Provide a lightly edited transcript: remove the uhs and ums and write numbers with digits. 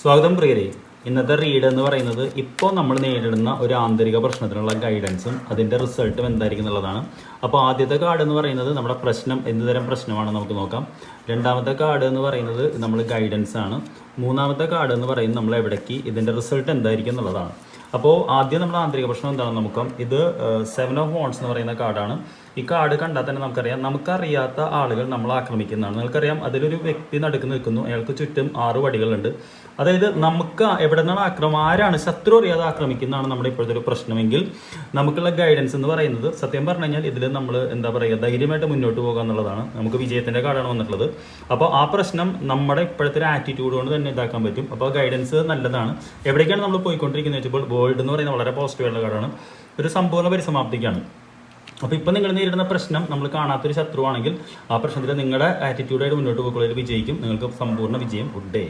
സ്വാഗതം പ്രിയരെ. ഇന്നത്തെ റീഡ് എന്ന് പറയുന്നത് ഇപ്പോൾ നമ്മൾ നേരിടുന്ന ഒരു ആന്തരിക പ്രശ്നത്തിനുള്ള ഗൈഡൻസും അതിൻ്റെ റിസൾട്ടും എന്തായിരിക്കും എന്നുള്ളതാണ്. അപ്പോൾ ആദ്യത്തെ കാർഡ് എന്ന് പറയുന്നത് നമ്മുടെ പ്രശ്നം എന്തുതരം പ്രശ്നമാണ് നമുക്ക് നോക്കാം. രണ്ടാമത്തെ കാർഡ് എന്ന് പറയുന്നത് നമ്മൾ ഗൈഡൻസ് ആണ്. മൂന്നാമത്തെ കാർഡ് എന്ന് പറയുന്നത് നമ്മൾ എവിടേക്ക് ഇതിൻ്റെ റിസൾട്ട് എന്തായിരിക്കും എന്നുള്ളതാണ്. അപ്പോൾ ആദ്യം നമ്മുടെ ആന്തരിക പ്രശ്നം എന്താണെന്ന് നോക്കാം. ഇത് 7 ഓഫ് വോൺസ് എന്ന് പറയുന്ന കാർഡാണ്. ഈ കാർഡ് കണ്ടാൽ തന്നെ നമുക്കറിയാം, നമുക്കറിയാത്ത ആളുകൾ നമ്മളെ ആക്രമിക്കുന്നതാണ്. നിങ്ങൾക്കറിയാം, അതിലൊരു വ്യക്തി നടുക്ക് നിൽക്കുന്നു, അയാൾക്ക് ചുറ്റും 6 വടികളുണ്ട്. അതായത് നമുക്ക് എവിടെ നിന്നാണ് ആരാണ് ശത്രു അറിയാതെ ആക്രമിക്കുന്നതാണ് നമ്മുടെ ഇപ്പോഴത്തെ ഒരു പ്രശ്നമെങ്കിൽ നമുക്കുള്ള ഗൈഡൻസ് എന്ന് പറയുന്നത്, സത്യം പറഞ്ഞു കഴിഞ്ഞാൽ ഇതിൽ നമ്മൾ എന്താ പറയുക, ധൈര്യമായിട്ട് മുന്നോട്ട് പോകുക എന്നുള്ളതാണ്. നമുക്ക് വിജയത്തിൻ്റെ കാർഡാണ് വന്നിട്ടുള്ളത്. അപ്പോൾ ആ പ്രശ്നം നമ്മുടെ ഇപ്പോഴത്തെ ഒരു ആറ്റിറ്റ്യൂഡ് കൊണ്ട് തന്നെ ഇതാക്കാൻ പറ്റും. അപ്പോൾ ഗൈഡൻസ് നല്ലതാണ്. എവിടേക്കാണ് നമ്മൾ പോയിക്കൊണ്ടിരിക്കുന്നത് വെച്ചപ്പോൾ വേൾഡ് എന്ന് പറയുന്നത് വളരെ പോസിറ്റീവായിട്ടുള്ള കാർഡാണ്. ഒരു സമ്പൂർണ്ണ പരിസമാപ്തിക്കാണ്. അപ്പോൾ ഇപ്പോൾ നിങ്ങൾ നേരിടുന്ന പ്രശ്നം നമ്മൾ കാണാത്തൊരു ശത്രുവാണെങ്കിൽ ആ പ്രശ്നത്തിൽ നിങ്ങളുടെ ആറ്റിറ്റ്യൂഡായിട്ട് മുന്നോട്ട് പോകുന്നതിൽ വിജയിക്കും. നിങ്ങൾക്ക് സമ്പൂർണ്ണ വിജയം. Good day.